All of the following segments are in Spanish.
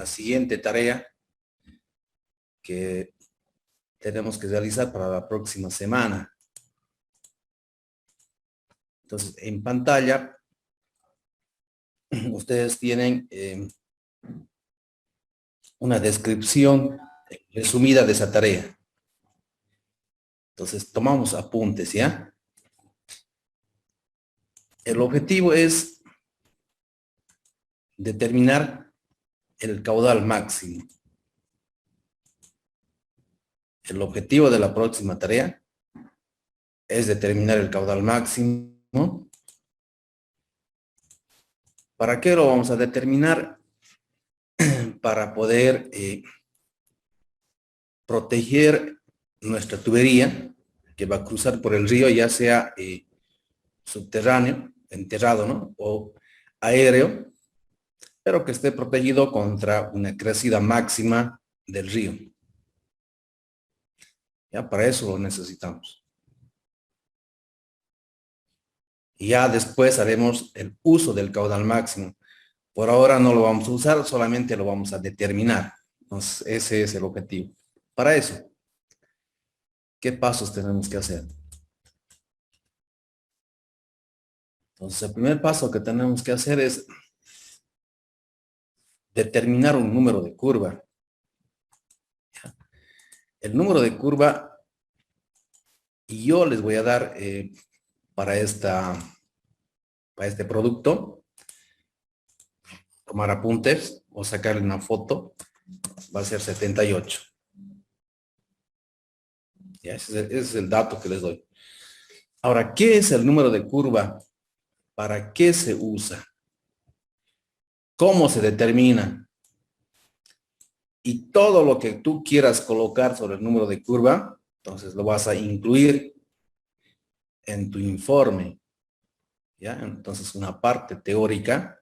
siguiente tarea que tenemos que realizar para la próxima semana. Entonces, en pantalla, ustedes tienen una descripción resumida de esa tarea. Entonces, tomamos apuntes, ¿ya? El objetivo es determinar el caudal máximo. El objetivo de la próxima tarea es determinar el caudal máximo. ¿Para qué lo vamos a determinar? Para poder proteger nuestra tubería que va a cruzar por el río, ya sea subterráneo, enterrado, ¿no? O aéreo, pero que esté protegido contra una crecida máxima del río. Ya, para eso lo necesitamos. Y ya después haremos el uso del caudal máximo. Por ahora no lo vamos a usar, solamente lo vamos a determinar. Entonces, ese es el objetivo. Para eso, ¿qué pasos tenemos que hacer? Entonces, el primer paso que tenemos que hacer es determinar un número de curva. El número de curva, y yo les voy a dar para este producto, tomar apuntes o sacarle una foto, va a ser 78. Ya, ese es el dato que les doy. Ahora, ¿qué es el número de curva? ¿Para qué se usa? ¿Cómo se determina? Y todo lo que tú quieras colocar sobre el número de curva, entonces lo vas a incluir en tu informe. ¿Ya? Entonces, una parte teórica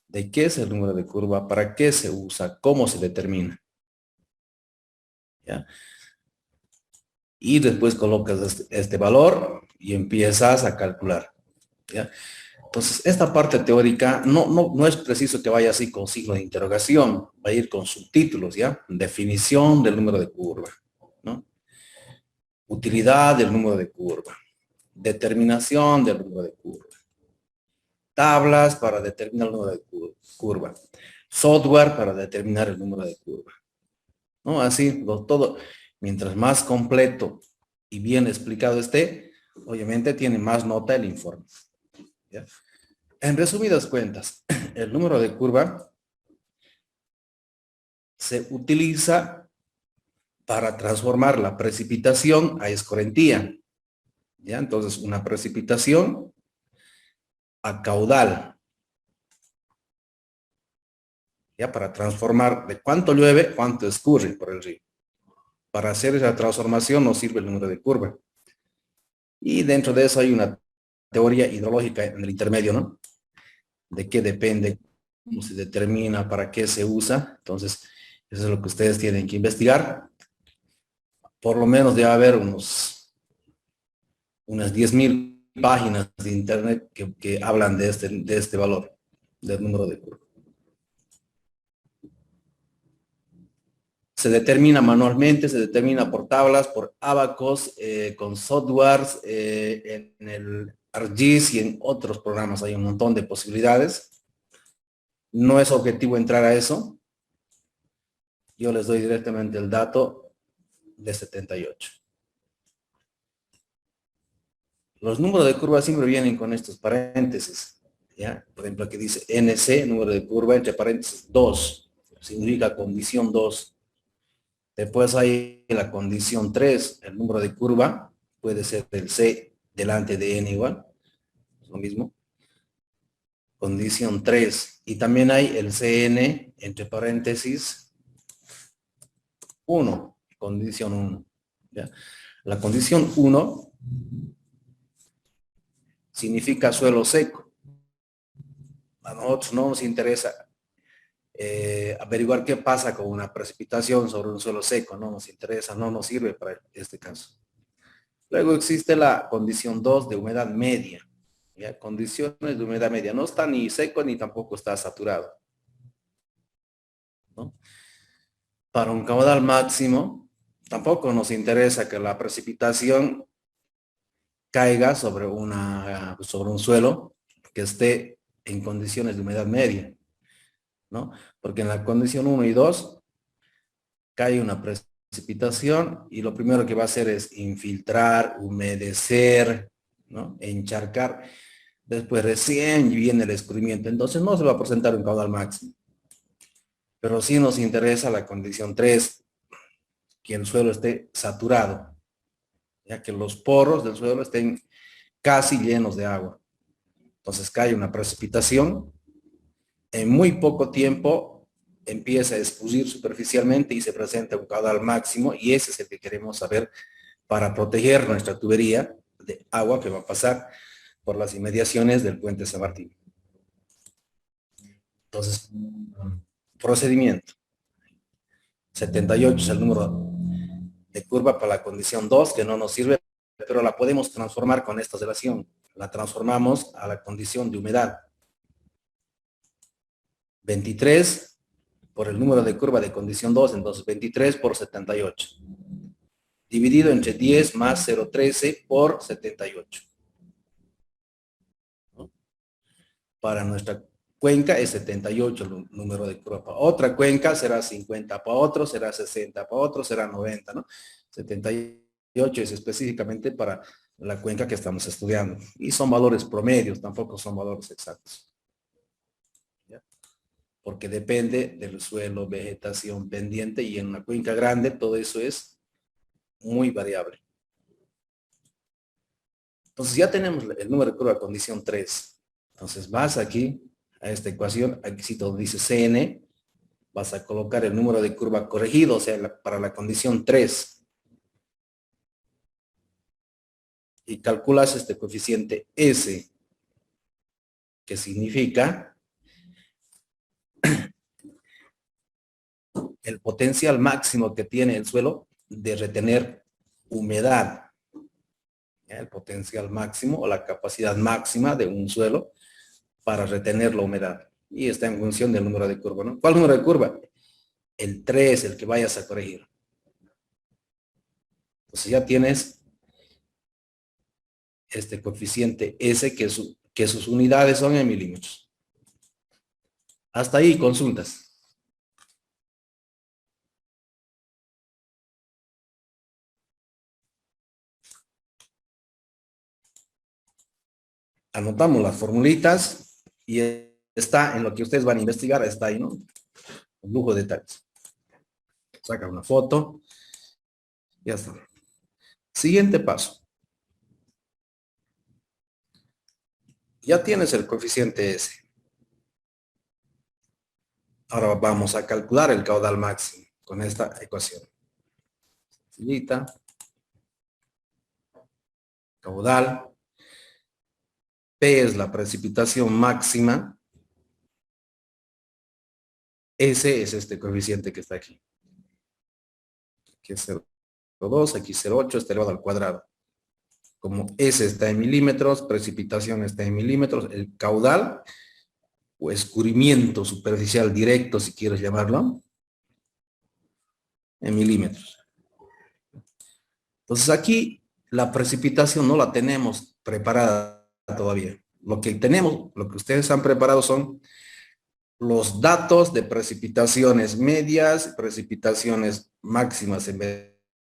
de qué es el número de curva, para qué se usa, cómo se determina. ¿Ya? Y después colocas este valor y empiezas a calcular. ¿Ya? Entonces, esta parte teórica no es preciso que vaya así con signo de interrogación, va a ir con subtítulos, ¿ya? Definición del número de curva, ¿no? Utilidad del número de curva, determinación del número de curva, tablas para determinar el número de curva, software para determinar el número de curva, ¿no? Así, todo, mientras más completo y bien explicado esté, obviamente tiene más nota el informe, ¿ya? En resumidas cuentas, el número de curva se utiliza para transformar la precipitación a escorrentía, ¿ya? Entonces, una precipitación a caudal, ¿ya? Para transformar de cuánto llueve, cuánto escurre por el río. Para hacer esa transformación nos sirve el número de curva. Y dentro de eso hay una teoría hidrológica en el intermedio, ¿no? De qué depende, cómo se determina, para qué se usa. Entonces, eso es lo que ustedes tienen que investigar. Por lo menos debe haber unas 10.000 páginas de internet que hablan de este valor, del número de curva. Se determina manualmente, se determina por tablas, por abacos, con softwares, en el ArcGIS y en otros programas hay un montón de posibilidades. No es objetivo entrar a eso. Yo les doy directamente el dato de 78. Los números de curva siempre vienen con estos paréntesis, ¿ya? Por ejemplo, aquí dice NC, número de curva, entre paréntesis 2, significa condición 2. Después hay la condición 3, el número de curva, puede ser el C delante de N igual, es lo mismo. Condición 3, y también hay el CN, entre paréntesis 1, condición 1. ¿Ya? La condición 1 significa suelo seco. A nosotros no nos interesa averiguar qué pasa con una precipitación sobre un suelo seco, no nos interesa, no nos sirve para este caso. Luego existe la condición 2 de humedad media. ¿Ya? Condiciones de humedad media, no está ni seco ni tampoco está saturado. ¿no? Para un caudal máximo, tampoco nos interesa que la precipitación caiga sobre un suelo que esté en condiciones de humedad media, ¿no? Porque en la condición 1 y 2 cae una precipitación y lo primero que va a hacer es infiltrar, humedecer, ¿no? Encharcar. Después recién viene el escurrimiento. Entonces no se va a presentar un caudal máximo. Pero sí nos interesa la condición 3, que el suelo esté saturado, ya que los poros del suelo estén casi llenos de agua. Entonces cae una precipitación, en muy poco tiempo empieza a escurrir superficialmente y se presenta un caudal máximo, y ese es el que queremos saber para proteger nuestra tubería de agua que va a pasar por las inmediaciones del puente San Martín. Entonces, procedimiento. 78 es el número de curva para la condición 2, que no nos sirve, pero la podemos transformar con esta relación. La transformamos a la condición de humedad. 23 por el número de curva de condición 2, entonces 23 por 78. Dividido entre 10 más 0,13 por 78. ¿No? Para nuestra cuenca es 78 el número de curva. Para otra cuenca será 50, para otro será 60, para otro será 90, ¿no? 78 es específicamente para la cuenca que estamos estudiando. Y son valores promedios, tampoco son valores exactos. ¿Ya? Porque depende del suelo, vegetación pendiente, y en una cuenca grande todo eso es muy variable. Entonces ya tenemos el número de curva condición 3. Entonces vas aquí a esta ecuación, aquí sí donde dice Cn, vas a colocar el número de curva corregido, o sea, para la condición 3. Y calculas este coeficiente S, que significa el potencial máximo que tiene el suelo de retener humedad. El potencial máximo o la capacidad máxima de un suelo para retener la humedad. Y está en función del número de curva, ¿no? ¿Cuál número de curva? El 3, el que vayas a corregir. Entonces ya tienes este coeficiente S, que sus unidades son en milímetros. Hasta ahí consultas. Anotamos las formulitas y está en lo que ustedes van a investigar, está ahí, ¿no? Un lujo de detalles. Saca una foto. Ya está. Siguiente paso. Ya tienes el coeficiente S. Ahora vamos a calcular el caudal máximo con esta ecuación. Sencillita. Caudal. P es la precipitación máxima. S es este coeficiente que está aquí. Aquí es 0,2, aquí 0,8, está elevado al cuadrado. Como S está en milímetros, precipitación está en milímetros, el caudal o escurrimiento superficial directo, si quieres llamarlo, en milímetros. Entonces aquí la precipitación no la tenemos preparada todavía. Lo que tenemos, lo que ustedes han preparado son los datos de precipitaciones medias, precipitaciones máximas en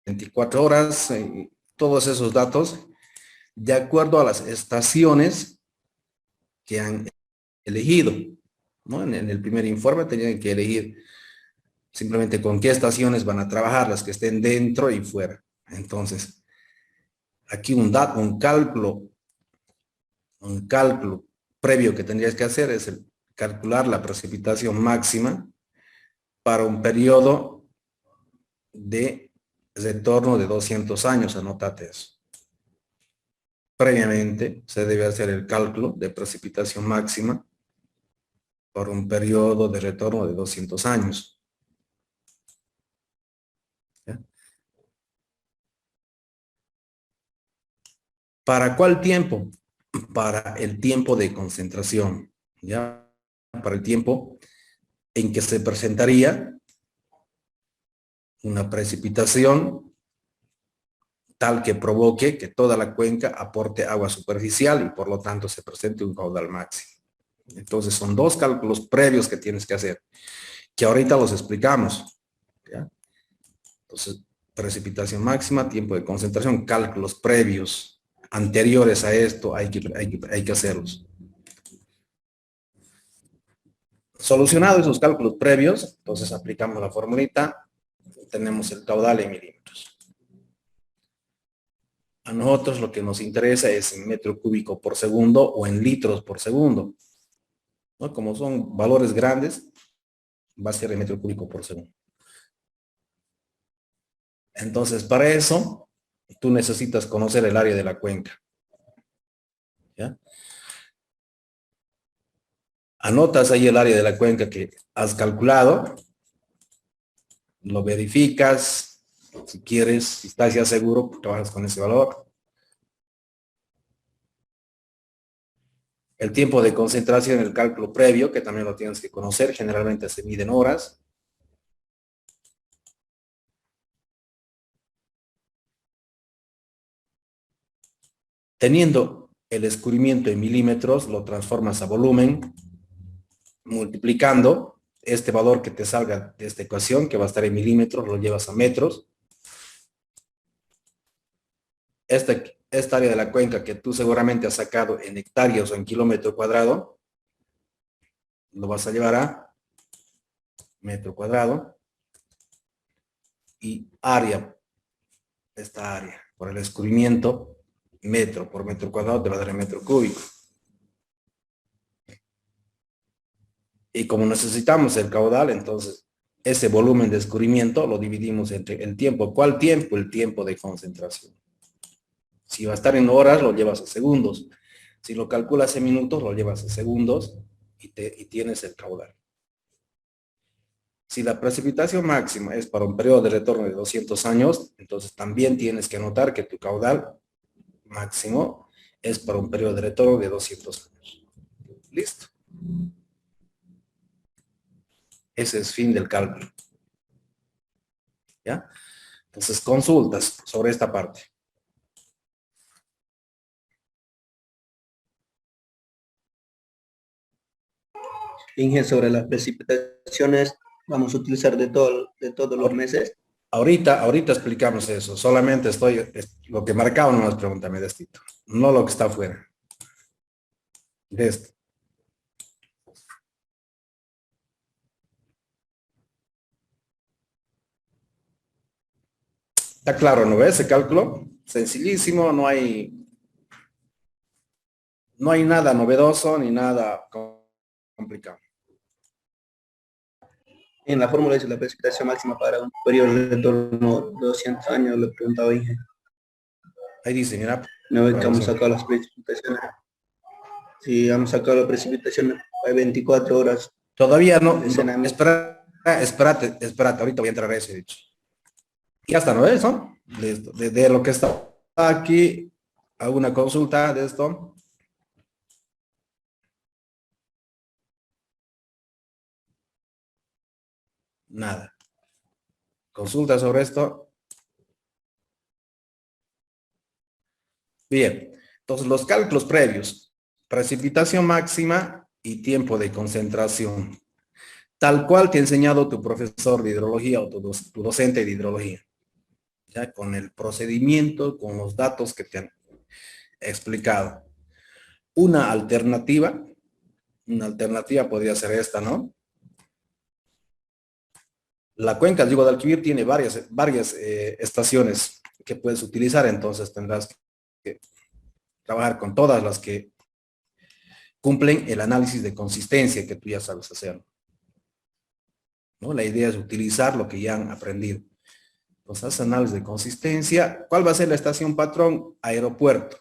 24 horas, todos esos datos, de acuerdo a las estaciones que han elegido, ¿no? En el primer informe tenían que elegir simplemente con qué estaciones van a trabajar, las que estén dentro y fuera. Entonces, aquí un cálculo previo que tendrías que hacer es calcular la precipitación máxima para un periodo de retorno de 200 años, anótate eso. Previamente se debe hacer el cálculo de precipitación máxima por un periodo de retorno de 200 años. ¿Ya? ¿Para cuál tiempo? Para el tiempo de concentración, ¿ya? Para el tiempo en que se presentaría una precipitación tal que provoque que toda la cuenca aporte agua superficial y por lo tanto se presente un caudal máximo. Entonces son dos cálculos previos que tienes que hacer, que ahorita los explicamos, ¿ya? Entonces, precipitación máxima, tiempo de concentración, cálculos previos, anteriores a esto, hay que hacerlos. Solucionados esos cálculos previos, entonces aplicamos la formulita, tenemos el caudal en milímetros. A nosotros lo que nos interesa es en metro cúbico por segundo o en litros por segundo, ¿no? Como son valores grandes, va a ser en metro cúbico por segundo. Entonces, para eso, tú necesitas conocer el área de la cuenca, ¿ya? Anotas ahí el área de la cuenca que has calculado, lo verificas, si quieres, si estás ya seguro, trabajas con ese valor. El tiempo de concentración en el cálculo previo, que también lo tienes que conocer, generalmente se mide en horas. Teniendo el escurrimiento en milímetros, lo transformas a volumen, multiplicando este valor que te salga de esta ecuación, que va a estar en milímetros, lo llevas a metros. Esta área de la cuenca que tú seguramente has sacado en hectáreas o en kilómetro cuadrado, lo vas a llevar a metro cuadrado y área, esta área, por el escurrimiento, metro por metro cuadrado te va a dar en metro cúbico. Y como necesitamos el caudal, entonces ese volumen de escurrimiento lo dividimos entre el tiempo. ¿Cuál tiempo? El tiempo de concentración. Si va a estar en horas, lo llevas a segundos. Si lo calculas en minutos, lo llevas a segundos y tienes el caudal. Si la precipitación máxima es para un periodo de retorno de 200 años, entonces también tienes que anotar que tu caudal máximo es para un periodo de retorno de 200 años. Listo. Ese es fin del cálculo. ¿Ya? Entonces, consultas sobre esta parte. Inge, sobre las precipitaciones, vamos a utilizar de todos los meses. Ahorita explicamos eso. Solamente lo que marcaba nomás, pregúntame de esto. No lo que está afuera. De esto. Está claro, ¿no ves? Ese cálculo, sencillísimo, no hay nada novedoso ni nada complicado. En la fórmula dice la precipitación máxima para un periodo de retorno de 200 años, le preguntaba Inge. Ahí dice, mira. No ve que hemos sacado las precipitaciones. Si hemos sacado las precipitaciones, hay 24 horas. Todavía no. Espérate, ahorita voy a entrar a ese, dicho. Ya está, ¿no ves, no? De lo que está aquí, ¿alguna consulta de esto? Nada. ¿Consulta sobre esto? Bien. Entonces, los cálculos previos. Precipitación máxima y tiempo de concentración. Tal cual te ha enseñado tu profesor de hidrología o tu docente de hidrología. Ya con el procedimiento, con los datos que te han explicado. Una alternativa podría ser esta, ¿no? La cuenca del Guadalquivir tiene varias estaciones que puedes utilizar, entonces tendrás que trabajar con todas las que cumplen el análisis de consistencia que tú ya sabes hacer, ¿no? La idea es utilizar lo que ya han aprendido. Entonces, análisis de consistencia. ¿Cuál va a ser la estación patrón? Aeropuerto.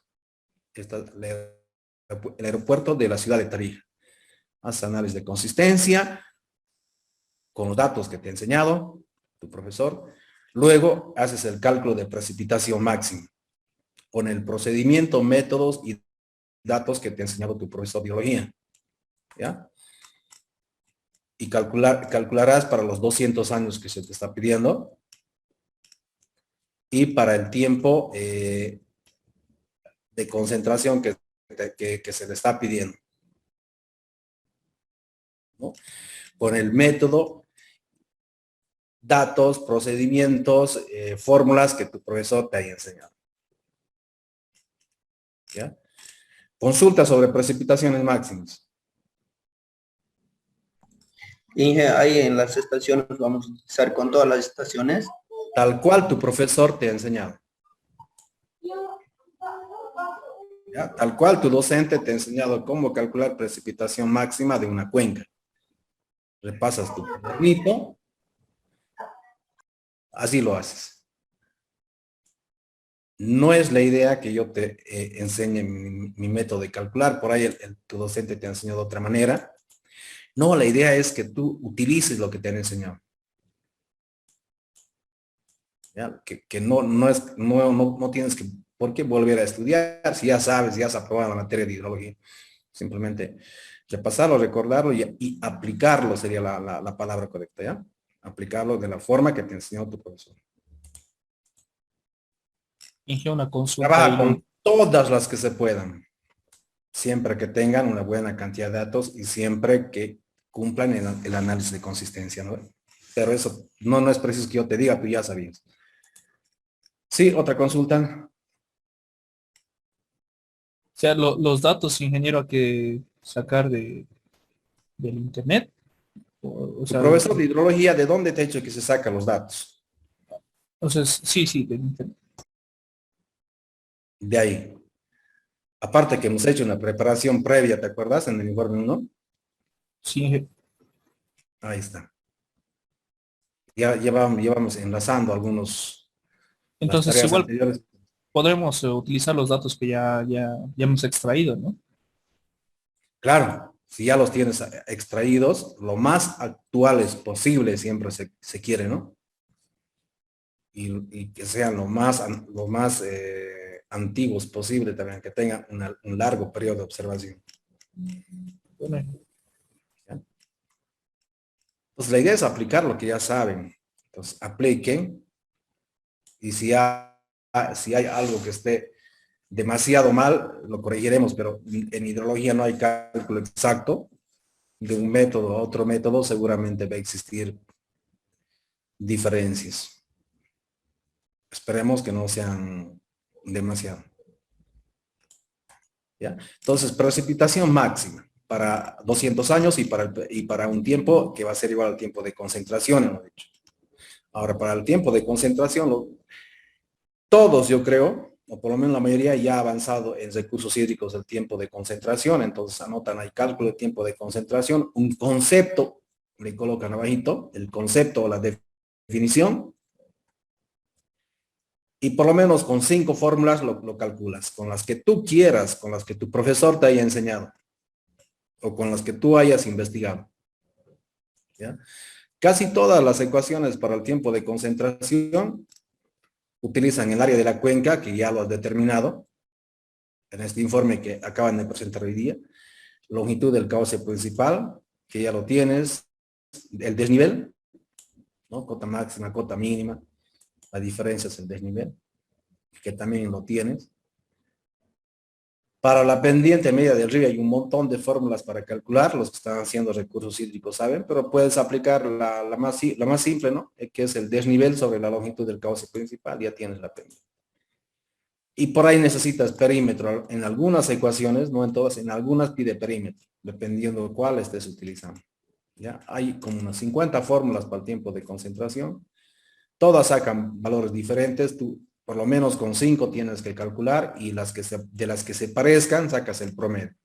El aeropuerto de la ciudad de Tarija. Haz análisis de consistencia con los datos que te ha enseñado tu profesor. Luego haces el cálculo de precipitación máxima con el procedimiento, métodos y datos que te ha enseñado tu profesor de biología. ¿Ya? Y calcularás para los 200 años que se te está pidiendo y para el tiempo de concentración que se le está pidiendo, ¿no? Con el método, datos, procedimientos, fórmulas que tu profesor te haya enseñado. ¿Ya? Consulta sobre precipitaciones máximas. Inge, ahí en las estaciones vamos a utilizar con todas las estaciones. Tal cual tu profesor te ha enseñado. ¿Ya? Tal cual tu docente te ha enseñado cómo calcular precipitación máxima de una cuenca. Repasas tu cuadernito, así lo haces. No es la idea que yo te enseñe mi método de calcular, por ahí tu docente te ha enseñado de otra manera. No, la idea es que tú utilices lo que te han enseñado. ¿Ya? Que no tienes por qué volver a estudiar, si ya sabes, ya has aprobado la materia de hidrología. Simplemente repasarlo, recordarlo y aplicarlo sería la palabra correcta, ¿ya? Aplicarlo de la forma que te enseñó tu profesor. Inge, una consulta Trabaja ahí. con todas las que se puedan, siempre que tengan una buena cantidad de datos y siempre que cumplan el análisis de consistencia, ¿no? Pero eso no es preciso que yo te diga, tú ya sabías. Sí, otra consulta. O sea, los datos, ingeniero, hay que sacar del internet. O Tu sea, profesor de hidrología, ¿de dónde te ha hecho que se sacan los datos? sí, sí, del internet. De ahí. Aparte que hemos hecho una preparación previa, ¿te acuerdas? En el informe 1. Sí, Inge. Ahí está. Ya vamos enlazando las Entonces, tareas igual anteriores. podremos utilizar los datos que ya hemos extraído, ¿no? Claro, si ya los tienes extraídos, lo más actuales posible siempre se quiere, ¿no? Y que sean lo más antiguos posible también, que tengan un largo periodo de observación. Bueno, ¿Ya? Entonces la idea es aplicar lo que ya saben. Entonces apliquen y si hay algo que esté demasiado mal, lo corregiremos, pero en hidrología no hay cálculo exacto. De un método a otro método seguramente va a existir diferencias. Esperemos que no sean demasiado. ¿Ya? Entonces, precipitación máxima para 200 años y para un tiempo que va a ser igual al tiempo de concentración, hemos dicho. Ahora, para el tiempo de concentración, todos yo creo, o por lo menos la mayoría ya ha avanzado en recursos hídricos el tiempo de concentración, entonces anotan ahí cálculo de tiempo de concentración, un concepto, le colocan abajito, el concepto o la definición, y por lo menos con 5 fórmulas lo calculas, con las que tú quieras, con las que tu profesor te haya enseñado, o con las que tú hayas investigado. ¿Ya? Casi todas las ecuaciones para el tiempo de concentración utilizan el área de la cuenca, que ya lo has determinado, en este informe que acaban de presentar hoy día, longitud del cauce principal, que ya lo tienes, el desnivel, ¿no? Cota máxima, cota mínima, la diferencia es el desnivel, que también lo tienes. Para la pendiente media del río hay un montón de fórmulas para calcular, los que están haciendo recursos hídricos saben, pero puedes aplicar la más simple, ¿no? Que es el desnivel sobre la longitud del cauce principal, ya tienes la pendiente. Y por ahí necesitas perímetro. En algunas ecuaciones, no en todas, en algunas pide perímetro, dependiendo de cuál estés utilizando. ¿Ya? Hay como unas 50 fórmulas para el tiempo de concentración. Todas sacan valores diferentes. Tú, por lo menos con 5 tienes que calcular y de las que se parezcan, sacas el promedio.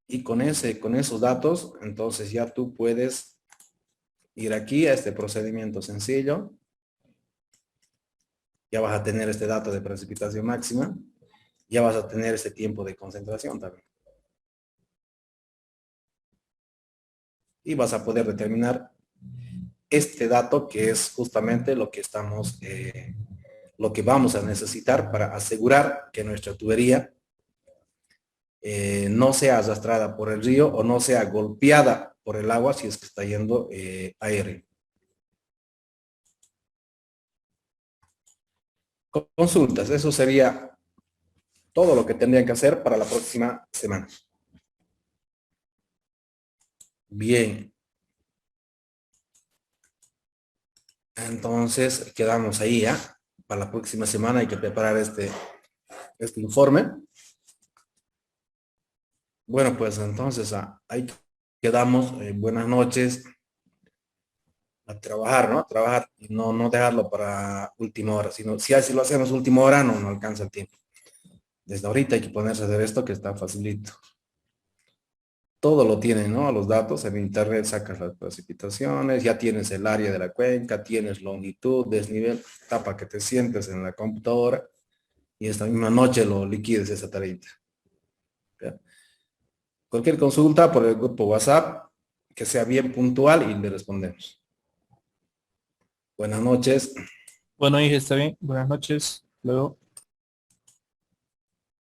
Y con esos datos, entonces ya tú puedes ir aquí a este procedimiento sencillo. Ya vas a tener este dato de precipitación máxima. Ya vas a tener este tiempo de concentración también. Y vas a poder determinar este dato que es justamente lo que lo que vamos a necesitar para asegurar que nuestra tubería no sea arrastrada por el río o no sea golpeada por el agua si es que está yendo aéreo. consultas. Eso sería todo lo que tendrían que hacer para la próxima semana. Bien. Entonces, quedamos ahí, ¿ya? Para la próxima semana hay que preparar este informe. Bueno, pues entonces ahí quedamos. Buenas noches. A trabajar, ¿no? A trabajar y no dejarlo para última hora, sino si así lo hacemos última hora, no alcanza el tiempo. Desde ahorita hay que ponerse a hacer esto que está facilito. Todo lo tienen, ¿no? Los datos en internet, sacas las precipitaciones, ya tienes el área de la cuenca, tienes longitud, desnivel, tapa que te sientes en la computadora y esta misma noche lo liquides esa tarea. ¿Ya? Cualquier consulta por el grupo WhatsApp, que sea bien puntual y le respondemos. Buenas noches. Bueno, hija, está bien. Buenas noches. Luego.